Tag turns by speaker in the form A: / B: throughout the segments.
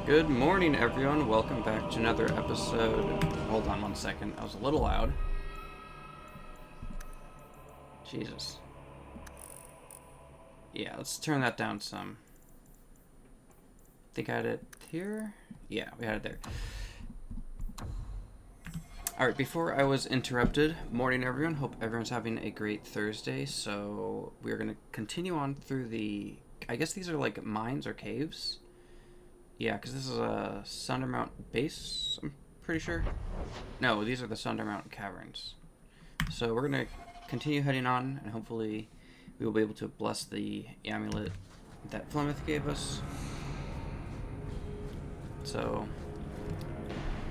A: Good morning, everyone. Welcome back to another episode. Hold on one second. I was a little loud. Jesus. Yeah, let's turn that down some. Think I had it here? Yeah, we had it there. Alright, before I was interrupted, morning, everyone. Hope everyone's having a great Thursday. So, we're going to continue on through the... I guess these are like mines or caves. Yeah, because this is a Sundermount base, I'm pretty sure. No, these are the Sundermount caverns. So we're going to continue heading on, and hopefully we will be able to bless the amulet that Flemeth gave us. So,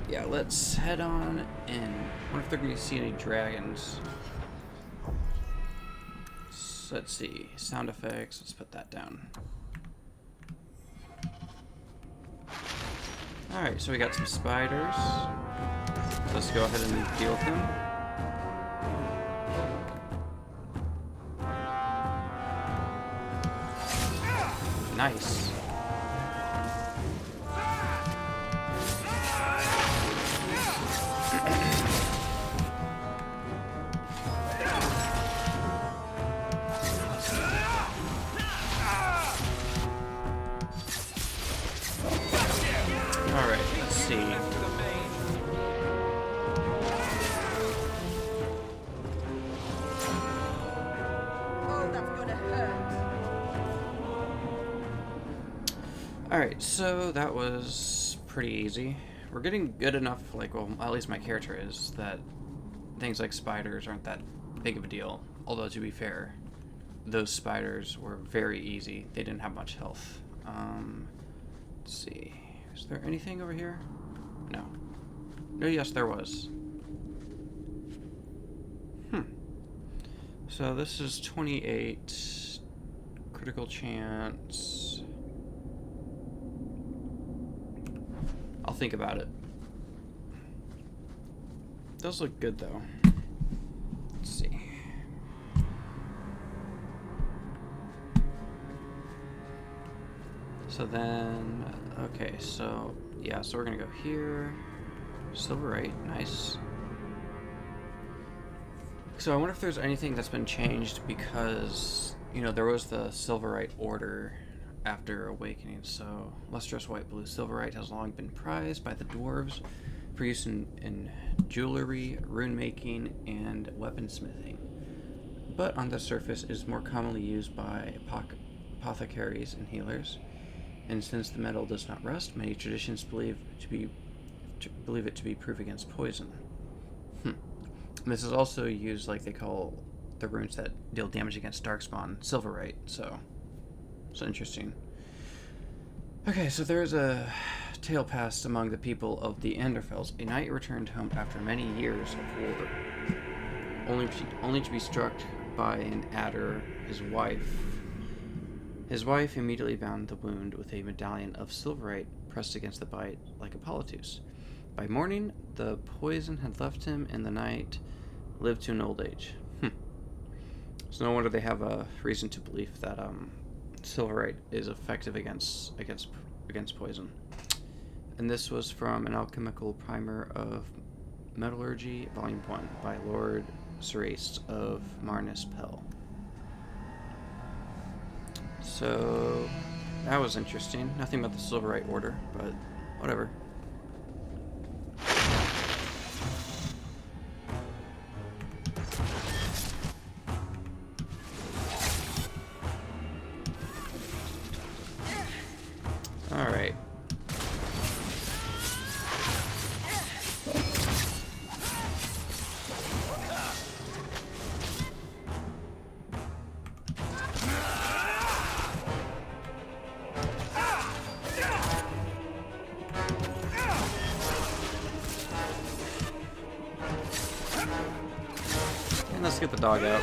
A: yeah, let's head on in. I wonder if they're going to see any dragons. So, let's see. Sound effects, let's put that down. Alright, so we got some spiders. Let's go ahead and deal with them. Nice. Alright, let's see.
B: Oh, that's gonna hurt.
A: Alright, so that was pretty easy. We're getting good enough, like, well, at least my character is, that things like spiders aren't that big of a deal. Although, to be fair, those spiders were very easy. They didn't have much health. Let's see. Is there anything over here? No. No, yes, there was. So this is 28. Critical chance. I'll think about it. Does look good, though. Let's see. So then, okay, so, yeah, so we're gonna go here. Silverite, nice. So I wonder if there's anything that's been changed because, you know, there was the Silverite order after Awakening. So lustrous white blue Silverite has long been prized by the dwarves for use in jewelry, rune making, and weaponsmithing. But on the surface it is more commonly used by apothecaries and healers. And since the metal does not rust, many traditions believe it to be proof against poison. This is also used, like they call the runes that deal damage against darkspawn, Silverite. So interesting. Okay, so there's a tale passed among the people of the Anderfells. A knight returned home after many years of war, only to be struck by an adder. His wife immediately bound the wound with a medallion of Silverite pressed against the bite like a polytus. By morning, the poison had left him, and the knight lived to an old age. So no wonder they have a reason to believe that Silverite is effective against poison. And this was from an alchemical primer of Metallurgy, Volume 1, by Lord Seraste of Marnus Pell. So that was interesting. Nothing about the Silverite order, but whatever. Alright. And let's get the dog out.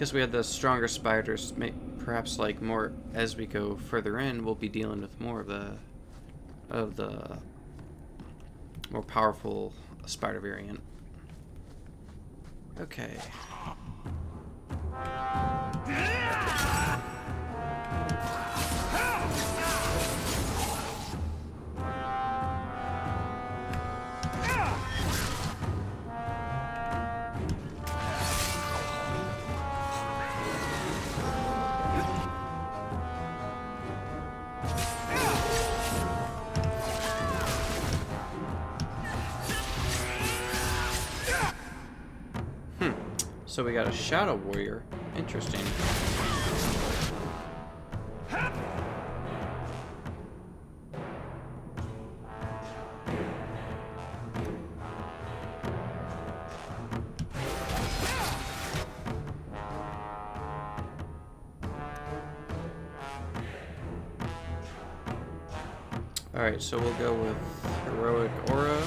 A: Because we had the stronger spiders, perhaps like more as we go further in, we'll be dealing with more of the more powerful spider variant. Okay. So we got a shadow warrior. Interesting. Alright, so we'll go with heroic aura.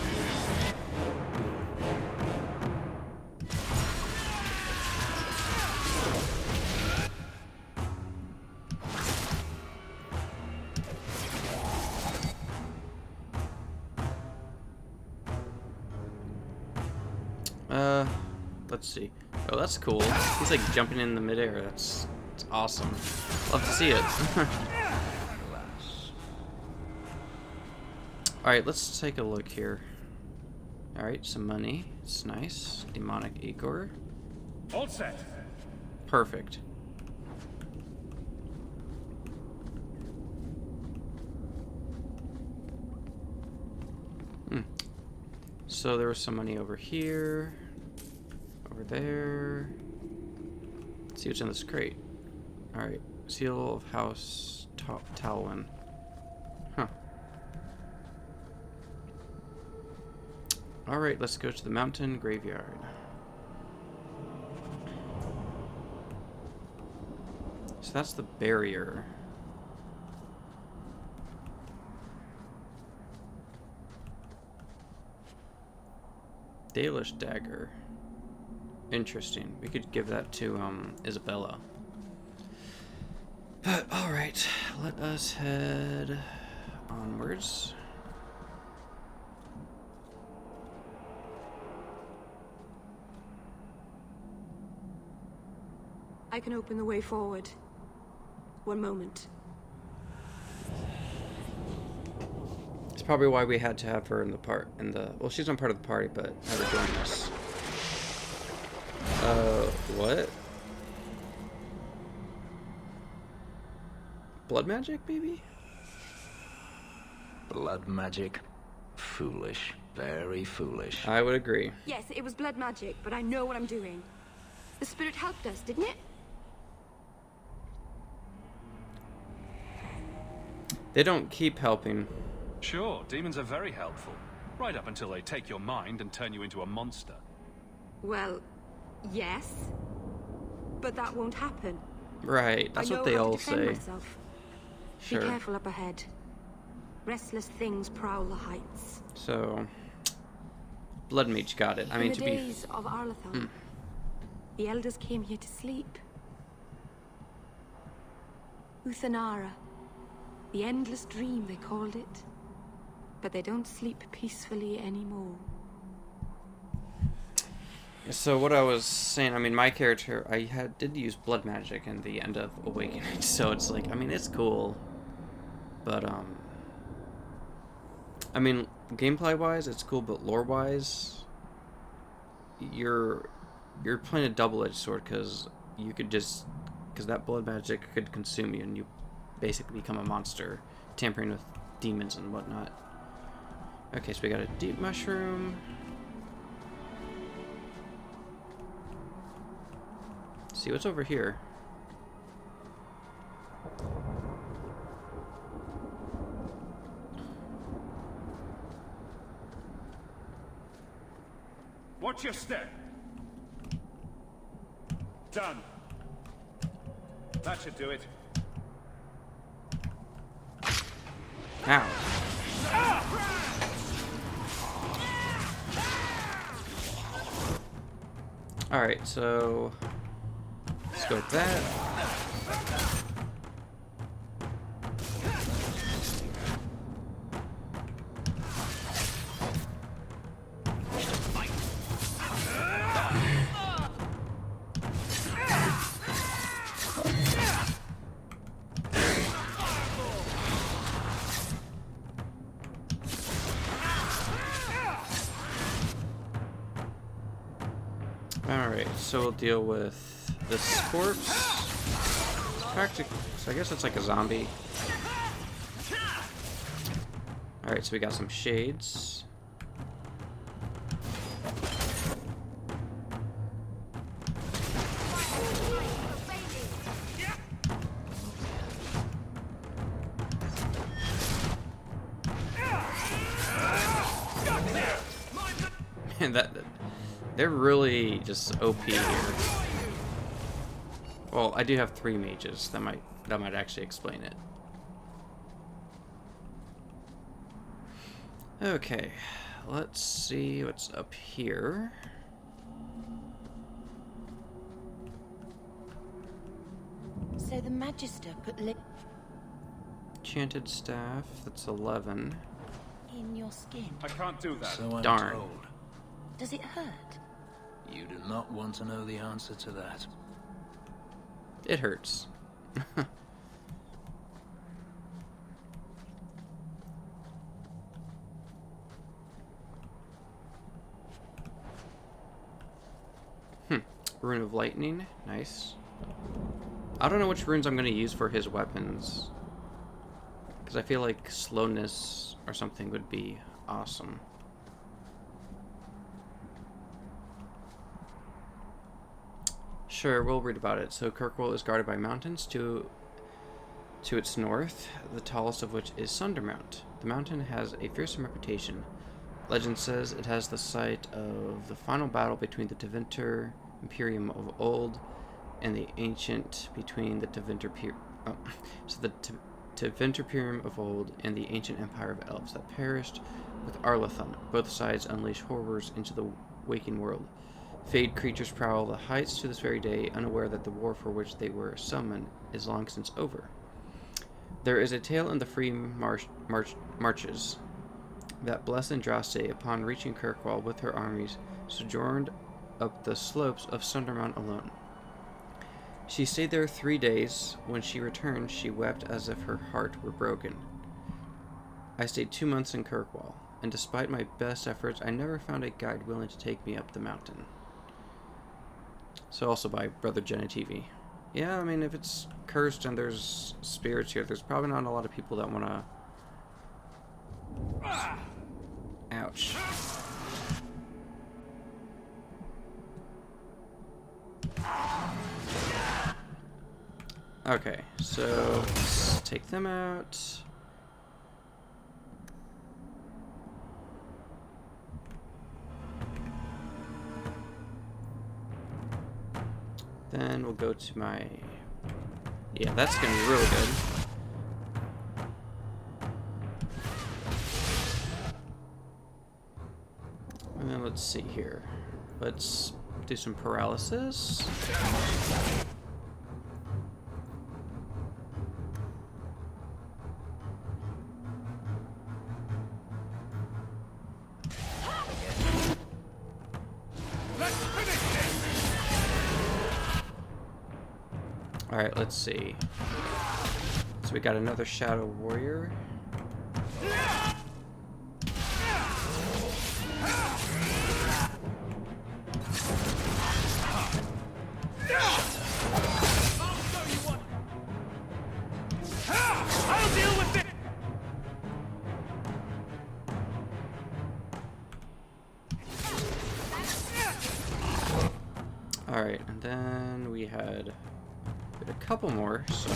A: Let's see. Oh, that's cool. He's like jumping in the midair. That's awesome. Love to see it. Alright, let's take a look here. Alright, some money. It's nice. Demonic Igor.
C: All set.
A: Perfect. So there was some money over here. Over there. Let's see what's in this crate. Alright. Seal of House Talwyn. Huh. Alright, let's go to the mountain graveyard. So that's the barrier. Dalish dagger. Interesting. We could give that to Isabella. But alright, let us head onwards.
D: I can open the way forward. One moment.
A: It's probably why we had to have her in the well, she's not part of the party, but have her join us. What? Blood magic, maybe?
E: Blood magic? Foolish. Very foolish.
A: I would agree.
D: Yes, it was blood magic, but I know what I'm doing. The spirit helped us, didn't it?
A: They don't keep helping.
C: Sure, demons are very helpful. Right up until they take your mind and turn you into a monster.
D: Well, yes. But that won't happen.
A: Right, that's what they all say.
D: Myself.
A: Sure.
D: Be careful up ahead. Restless things prowl the heights.
A: So, Blood Mage got it. I mean,
D: In the days of Arlathon, the elders came here to sleep. Uthanara. The endless dream, they called it. But they don't sleep peacefully anymore.
A: So what I was saying, I mean, my character, did use blood magic in the end of Awakening, so it's like, I mean, it's cool, but I mean, gameplay-wise, it's cool, but lore-wise, you're playing a double-edged sword, because that blood magic could consume you, and you basically become a monster, tampering with demons and whatnot. Okay, so we got a deep mushroom. See what's over here.
C: Watch your step. Done. That should do it.
A: Ow. Alright, so Let's go with that. Alright, so we'll deal with this corpse. So I guess it's like a zombie. Alright, so we got some shades. Man, they're really just OP here. Well, I do have 3 mages. That might actually explain it. Okay, let's see what's up here.
B: So the Magister put
A: Enchanted staff, that's 11.
B: in your skin.
C: I can't do that.
E: So I'm
A: Darn.
E: told.
B: Does it hurt?
E: You do not want to know the answer to that.
A: It hurts. Rune of Lightning, nice. I don't know which runes I'm going to use for his weapons, because I feel like slowness or something would be awesome. Sure, we'll read about it. So Kirkwall is guarded by mountains to its north, the tallest of which is Sundermount. The mountain has a fearsome reputation. Legend says it has the site of the final battle between the Tevinter Imperium of old and the ancient between the Tevinter Imperium of old and the ancient empire of elves that perished with Arlathon. Both sides unleash horrors into the waking world. Fade creatures prowl the heights to this very day, unaware that the war for which they were summoned is long since over. There is a tale in the free marches that blessed Andraste, upon reaching Kirkwall with her armies, sojourned up the slopes of Sundermount alone. She stayed there 3 days. When she returned, she wept as if her heart were broken. I stayed 2 months in Kirkwall, and despite my best efforts, I never found a guide willing to take me up the mountain. So also by Brother Genitivi. Yeah, I mean, if it's cursed and there's spirits here, there's probably not a lot of people that want to... Ouch. Okay, so let's take them out. Then we'll go to my... Yeah, that's gonna be really good. And then let's see here. Let's do some paralysis. Alright, let's see. So we got another Shadow Warrior. Alright, and then we had a couple more, so...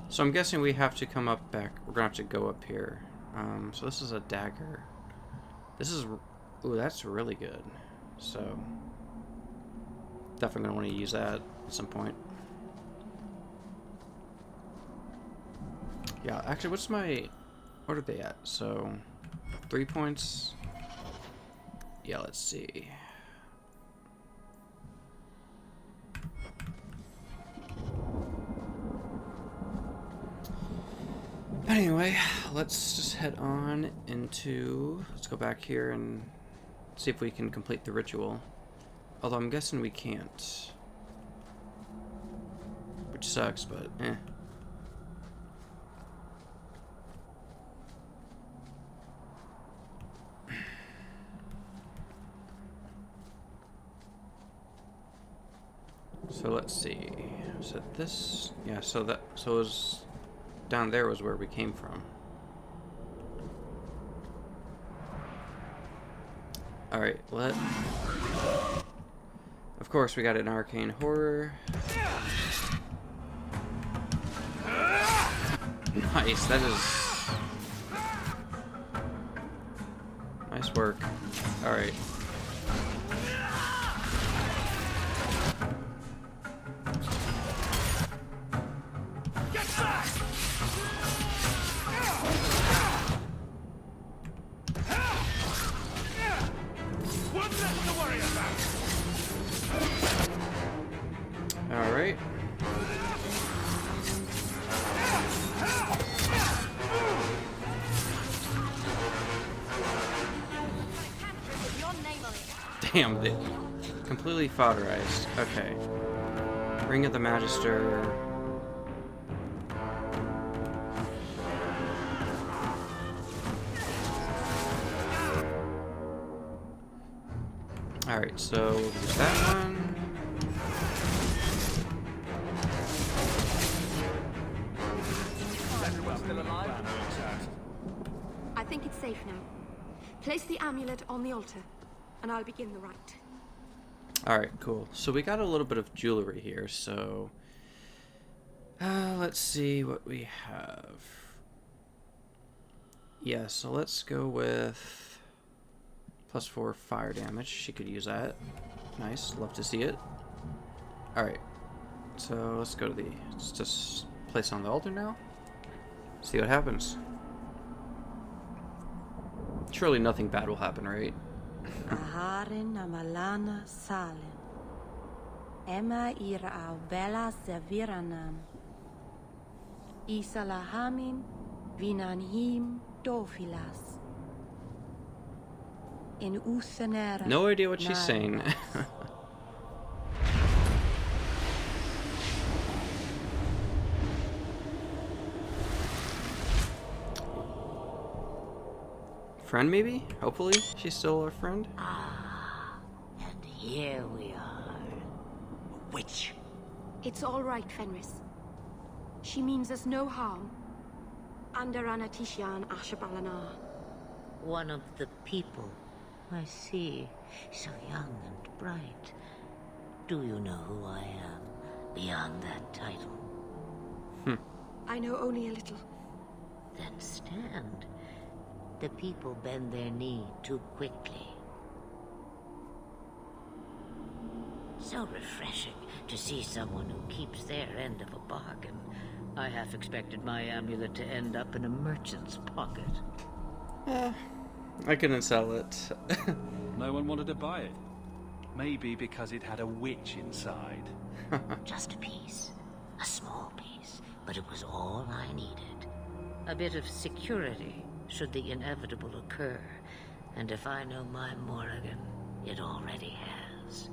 A: So I'm guessing we have to come up back. We're gonna have to go up here. So this is a dagger. This is... Ooh, that's really good. So... Definitely gonna want to use that at some point. Yeah, actually, what's my... What are they at? So, 3 points. Yeah, let's see. Anyway, let's just head on into... Let's go back here and see if we can complete the ritual. Although I'm guessing we can't. Which sucks, but eh. So let's see. So this... Yeah, so that... So it was... Down there was where we came from. Alright, Of course, we got an arcane horror. Nice, that is... Nice work. Alright. Alright. Damn, they completely fodderized. Okay. Ring of the Magister. Alright, so there's that one.
D: I think it's safe now. Place the amulet on the altar, and I'll begin the rite.
A: Alright, cool. So we got a little bit of jewelry here, so... let's see what we have. Yeah, so let's go with... +4 fire damage. She could use that. Nice. Love to see it. Alright. So let's go to the... Let's just place on the altar now. See what happens. Surely nothing bad will happen, right?
B: Aharin amalana salen. Emma ira au bella serviranam. Isalahamin vinanhim dofilas. In Uthanera.
A: No idea what she's saying. Friend, maybe? Hopefully, she's still our friend.
F: Ah, and here we are. A witch.
D: It's all right, Fenris. She means us no harm. Under Anatishan Ashabalanar.
F: One of the people. I see. So young and bright. Do you know who I am, beyond that title?
D: I know only a little.
F: Then stand. The people bend their knee too quickly. So refreshing to see someone who keeps their end of a bargain. I half expected my amulet to end up in a merchant's pocket.
A: I couldn't sell it.
C: No one wanted to buy it. Maybe because it had a witch inside.
F: Just a piece. A small piece. But it was all I needed. A bit of security, should the inevitable occur. And if I know my Morrigan, it already has.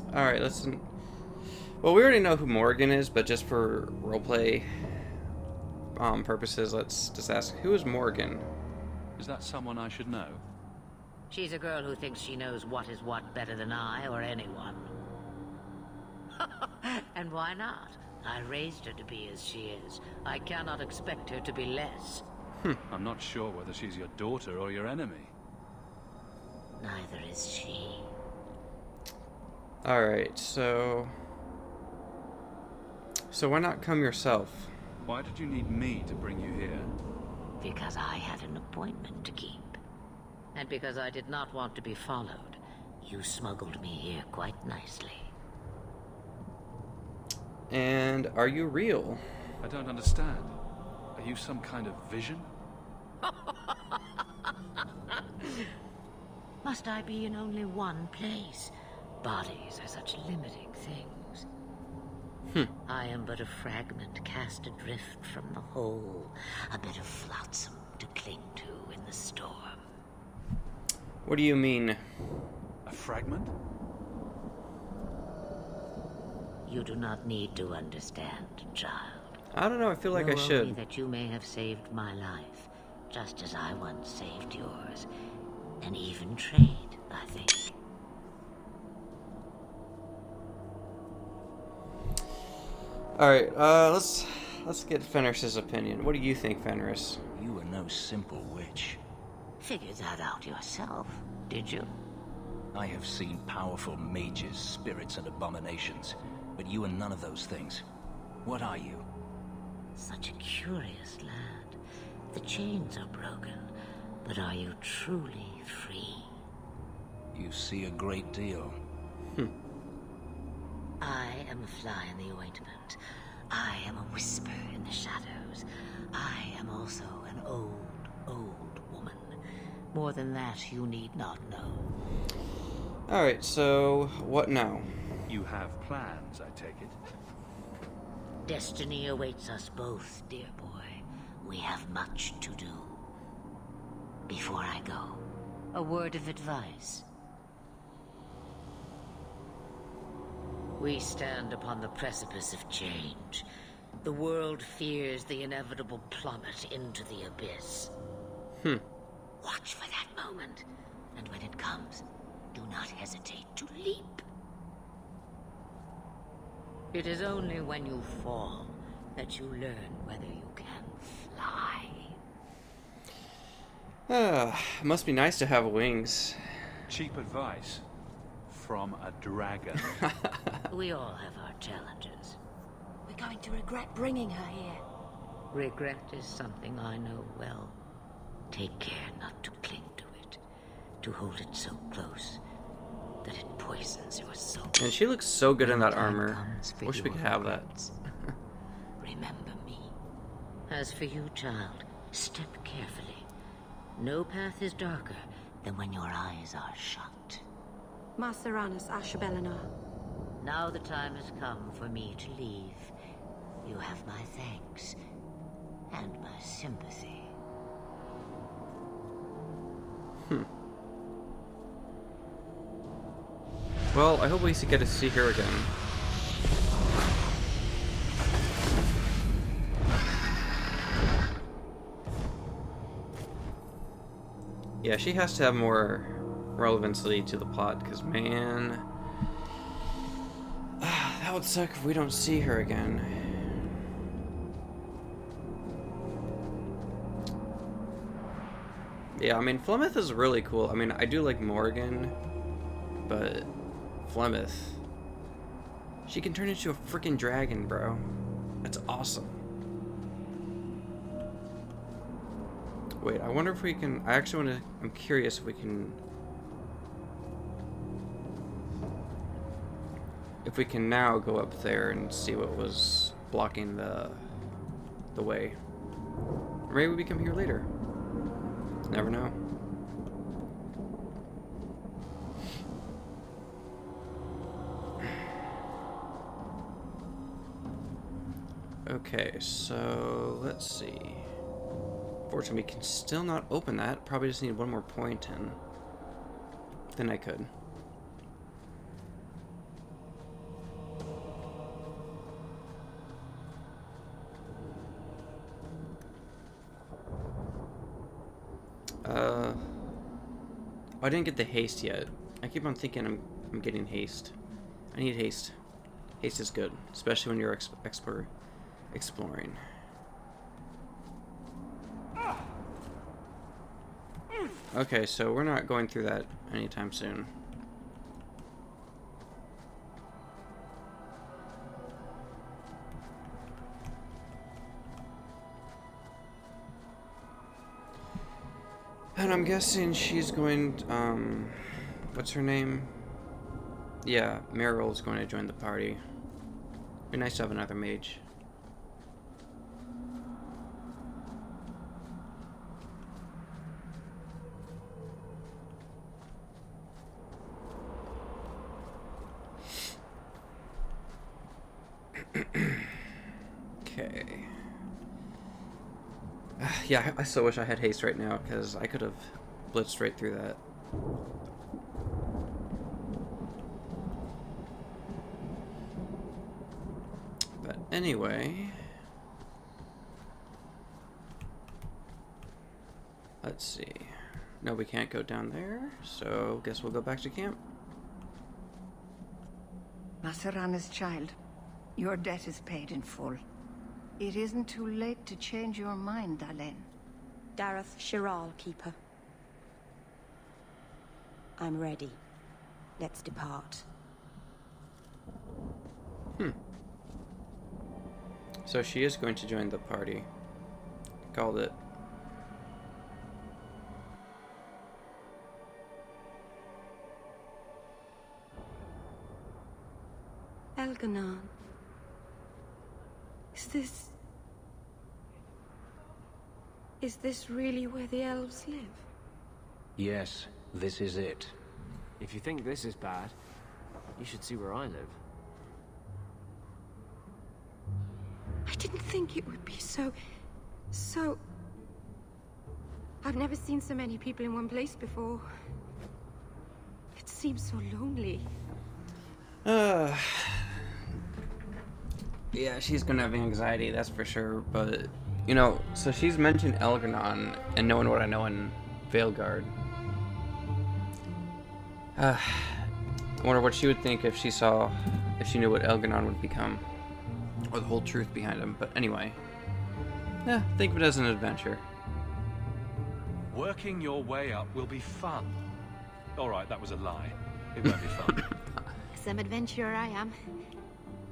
A: Alright, listen. Well, we already know who Morgan is, but just for roleplay purposes, let's just ask, who is Morgan?
C: Is that someone I should know?
F: She's a girl who thinks she knows what is what better than I or anyone. And why not? I raised her to be as she is. I cannot expect her to be less.
C: I'm not sure whether she's your daughter or your enemy.
F: Neither is she.
A: Alright, so why not come yourself?
C: Why did you need me to bring you here?
F: Because I had an appointment to keep. And because I did not want to be followed, you smuggled me here quite nicely.
A: And are you real?
C: I don't understand. Are you some kind of vision?
F: Must I be in only one place? Bodies are such limiting things. I am but a fragment cast adrift from the whole, a bit of flotsam to cling to in the storm.
A: What do you mean?
C: A fragment?
F: You do not need to understand, child.
A: I don't know, I feel like I
F: Know only
A: should.
F: that you may have saved my life, just as I once saved yours. An even trade, I think.
A: Alright, let's get Fenris's opinion. What do you think, Fenris?
E: You were no simple witch.
F: Figure that out yourself, did you?
E: I have seen powerful mages, spirits, and abominations, but you are none of those things. What are you?
F: Such a curious lad. The chains are broken, but are you truly free?
E: You see a great deal.
F: I am a fly in the ointment. I am a whisper in the shadows. I am also an old woman. More than that, you need not know.
A: Alright, so what now?
C: You have plans, I take it.
F: Destiny awaits us both, dear boy. We have much to do. Before I go, a word of advice. We stand upon the precipice of change. The world fears the inevitable plummet into the abyss. Watch for that moment, and when it comes, do not hesitate to leap. It is only when you fall that you learn whether you can fly.
A: Must be nice to have wings.
C: Cheap advice from a dragon.
F: We all have our challenges.
B: We're going to regret bringing her here.
F: Regret is something I know well. Take care not to cling to it, to hold it so close that it poisons your soul.
A: And she looks so good in that
F: Time
A: armor.
F: comes for
A: Wish we
F: your
A: could have that.
F: regrets. Remember me. As for you, child, step carefully. No path is darker than when your eyes are shut.
D: Maceranus Ashabelinar.
F: Now the time has come for me to leave. You have my thanks and my sympathy.
A: Well, I hope we get to see her again. Yeah, she has to have more relevancy to the plot, because, man... that would suck if we don't see her again. Yeah, I mean, Flemeth is really cool. I mean, I do like Morgan, but Flemeth... she can turn into a freaking dragon, bro. That's awesome. Wait, I wonder if we can... I actually want to... I'm curious if we can... if we can now go up there and see what was blocking the way. Or maybe we come here later. Never know. Okay, so let's see. Fortunately, we can still not open that. Probably just need one more point and then I could. Oh, I didn't get the haste yet. I keep on thinking I'm getting haste. I need haste. Haste is good, especially when you're exploring. Okay, so we're not going through that anytime soon. I And I'm guessing she's going, what's her name? Yeah, Meryl's going to join the party. Be nice to have another mage. Okay. Yeah, I so wish I had haste right now, because I could have blitzed right through that. But anyway... Let's see. No, we can't go down there, so guess we'll go back to camp.
G: Masarana's child, your debt is paid in full. It isn't too late to change your mind, Dalen.
B: Dareth Shiral, Keeper. I'm ready. Let's depart.
A: So she is going to join the party. Called it.
D: Elganon. Is this really where the elves live?
E: Yes, this is it.
H: If you think this is bad, you should see where I live.
D: I didn't think it would be so... I've never seen so many people in one place before. It seems so lonely.
A: Yeah, she's gonna have anxiety, that's for sure, but... You know, so she's mentioned Elganon, and knowing what I know in Veilguard. I wonder what she would think if she knew what Elganon would become. Or the whole truth behind him, but anyway. Yeah, think of it as an adventure.
C: Working your way up will be fun. Alright, that was a lie. It won't be fun.
D: Some adventurer I am.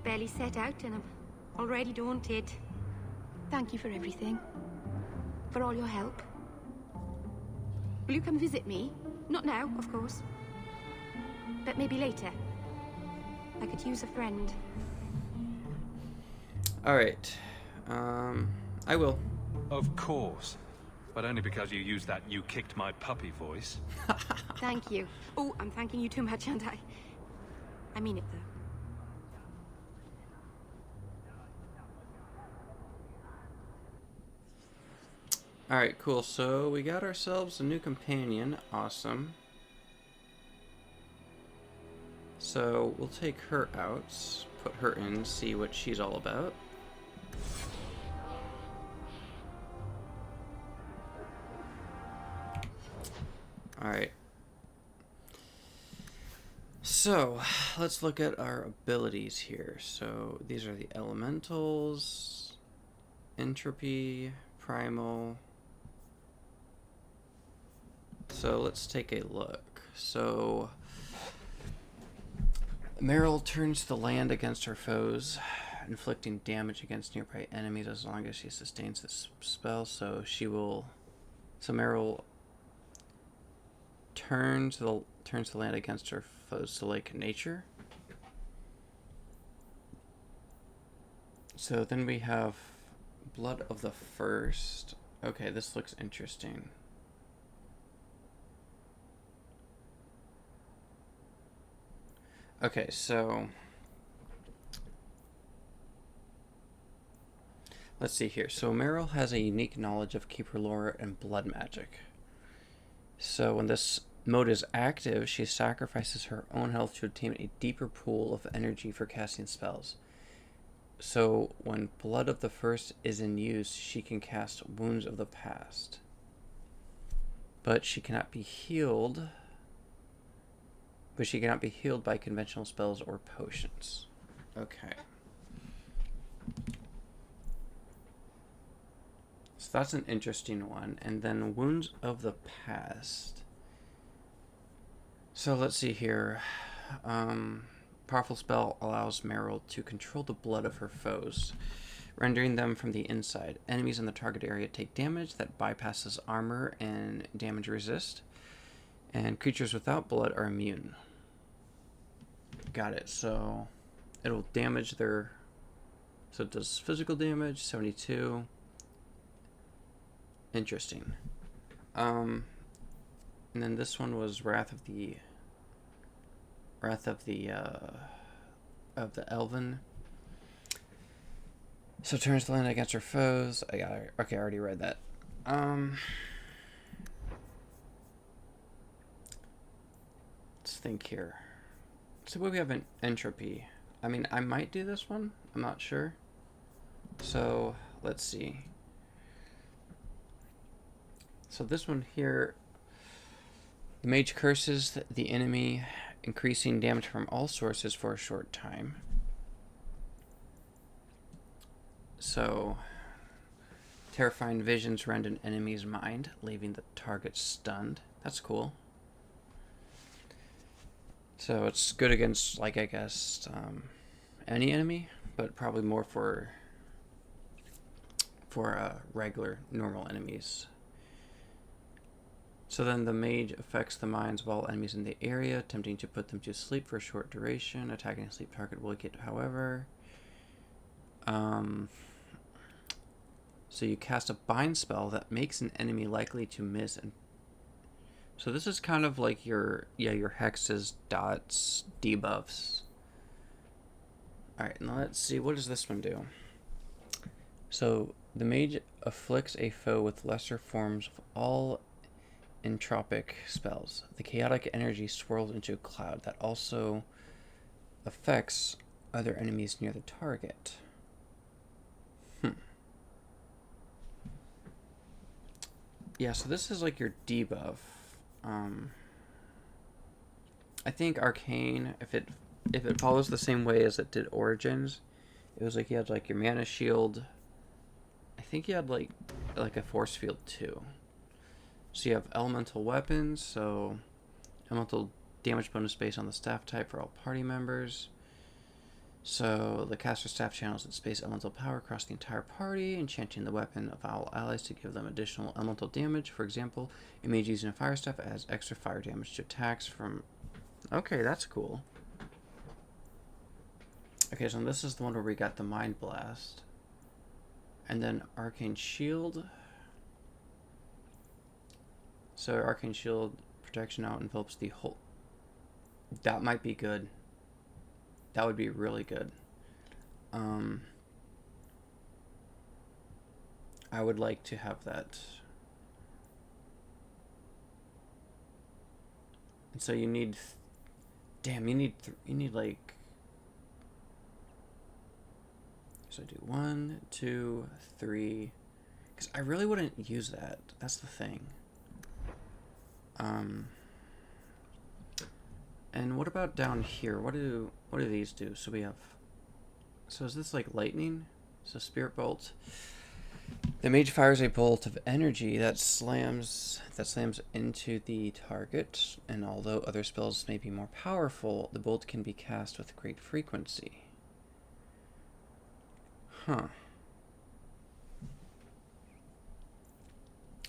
D: Barely set out and I'm already daunted. Thank you for everything. For all your help. Will you come visit me? Not now, of course. But maybe later. I could use a friend.
A: Alright. I will.
C: Of course. But only because you used that "you kicked my puppy" voice.
D: Thank you. Oh, I'm thanking you too much, aren't I? I mean it, though.
A: Alright, cool. So we got ourselves a new companion. Awesome. So we'll take her out, put her in, see what she's all about. Alright. So, let's look at our abilities here. So, these are the elementals, entropy, primal. So, let's take a look. So, Meryl turns the land against her foes, inflicting damage against nearby enemies as long as she sustains this spell. So, Meryl turns the land against her foes, so like nature. So then we have Blood of the First. Okay, this looks interesting. Okay, so let's see here. So Meryl has a unique knowledge of Keeper lore and blood magic. So when this mode is active, she sacrifices her own health to obtain a deeper pool of energy for casting spells. So when Blood of the First is in use, she can cast Wounds of the Past. But she cannot be healed. By conventional spells or potions. Okay. So that's an interesting one. And then Wounds of the Past. So let's see here. Powerful spell allows Meryl to control the blood of her foes. rendering them from the inside. Enemies in the target area take damage that bypasses armor and damage resist. And creatures without blood are immune. Got it. So it'll damage their... So it does physical damage, 72. Interesting. And then this one was Wrath of the Elven. So turns the land against her foes. I got it. Okay, I already read that. Let's think here. So we have an entropy. I mean, I might do this one. I'm not sure. So let's see. So this one here, the mage curses the enemy, increasing damage from all sources for a short time. So, terrifying visions rend an enemy's mind, leaving the target stunned. That's cool. So it's good against, like, I guess, any enemy, but probably more for regular, normal enemies. So then the mage affects the minds of all enemies in the area, attempting to put them to sleep for a short duration. Attacking a sleep target will get, however. So you cast a bind spell that makes an enemy likely to miss. And so this is kind of like your hexes, dots, debuffs. Alright, now let's see. What does this one do? So the mage afflicts a foe with lesser forms of all entropic spells. The chaotic energy swirls into a cloud that also affects other enemies near the target. Yeah, so this is like your debuff. I think Arcane, if it follows the same way as it did Origins, it was like you had like your mana shield. I think you had like a force field too. So you have elemental weapons, so elemental damage bonus based on the staff type for all party members. So the caster staff channels its space elemental power across the entire party, enchanting the weapon of all allies to give them additional elemental damage. For example, a mage using a fire staff adds extra fire damage to attacks from... Okay, that's cool. Okay, so this is the one where we got the Mind Blast. And then Arcane Shield. So Arcane Shield protection now envelops the whole... That might be good. That would be really good. I would like to have that. And so you need... Damn, you need like... So do 1, 2, 3... Because I really wouldn't use that. That's the thing. And what about down here? What do these do? So we have... So is this like lightning? So Spirit Bolt. The mage fires a bolt of energy that slams into the target, and although other spells may be more powerful, the bolt can be cast with great frequency. Huh.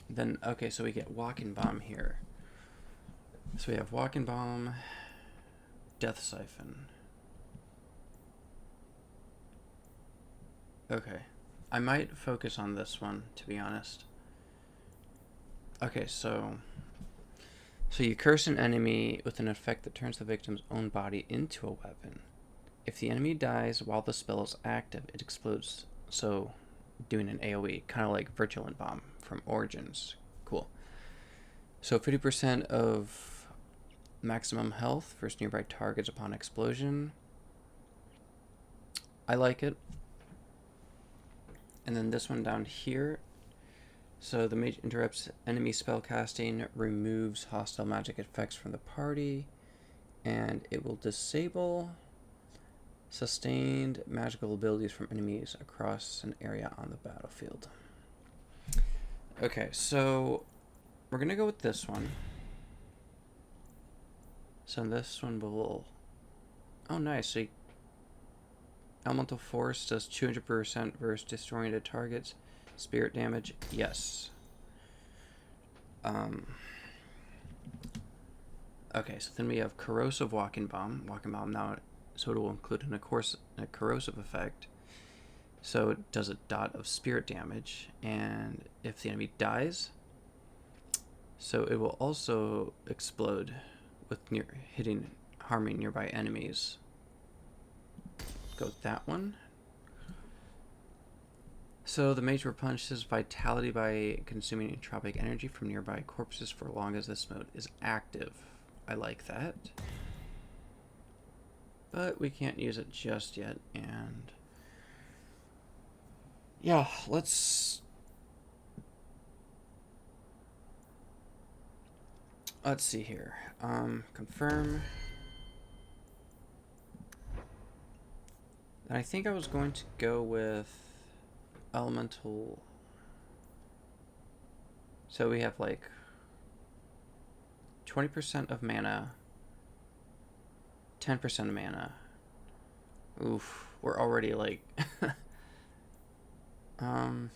A: Then, okay, so we get Walking Bomb here. So we have Walking Bomb, Death Siphon. Okay. I might focus on this one, to be honest. Okay, so you curse an enemy with an effect that turns the victim's own body into a weapon. If the enemy dies while the spell is active, it explodes. So, doing an AoE, kind of like Virulent Bomb from Origins. Cool. So 50% of maximum health versus nearby targets upon explosion. I like it. And then this one down here. So the mage interrupts enemy spellcasting, removes hostile magic effects from the party, and it will disable sustained magical abilities from enemies across an area on the battlefield. Okay, so we're gonna go with this one. So this one will... Oh, nice. So Elemental Force does 200% versus disoriented targets. Spirit damage, yes. Okay, so then we have Corrosive Walking Bomb. Walking Bomb now, so it will include a corrosive effect. So it does a dot of spirit damage, and if the enemy dies, so it will also explode with harming nearby enemies. Go with that one. So the mage replenishes vitality by consuming entropic energy from nearby corpses for as long as this mode is active. I like that. But we can't use it just yet, and yeah, let's see here. Confirm. And I think I was going to go with elemental. So we have like 20% of mana, 10% of mana. Oof, we're already like I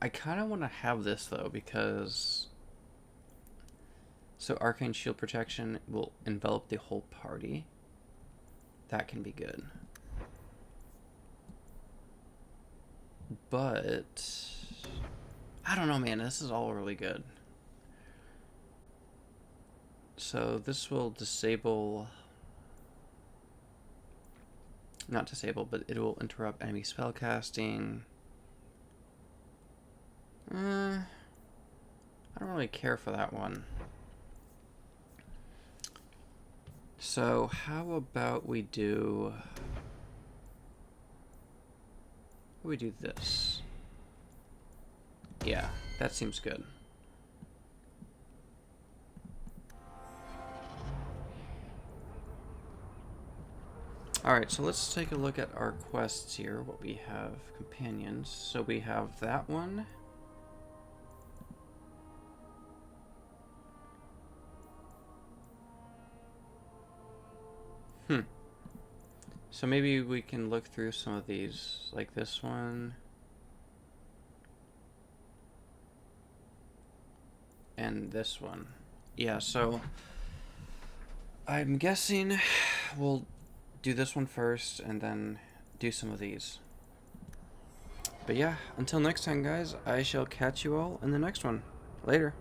A: kind of want to have this though, because so arcane shield protection will envelop the whole party. That can be good. But I don't know, man. This is all really good. So this will disable, not disable, but it will interrupt enemy spellcasting. I don't really care for that one. So how about we do this? Yeah, that seems good. Alright, so let's take a look at our quests here, what we have. Companions. So we have that one. So maybe we can look through some of these, like this one. And this one. Yeah, so I'm guessing we'll do this one first and then do some of these. But yeah, until next time, guys, I shall catch you all in the next one. Later.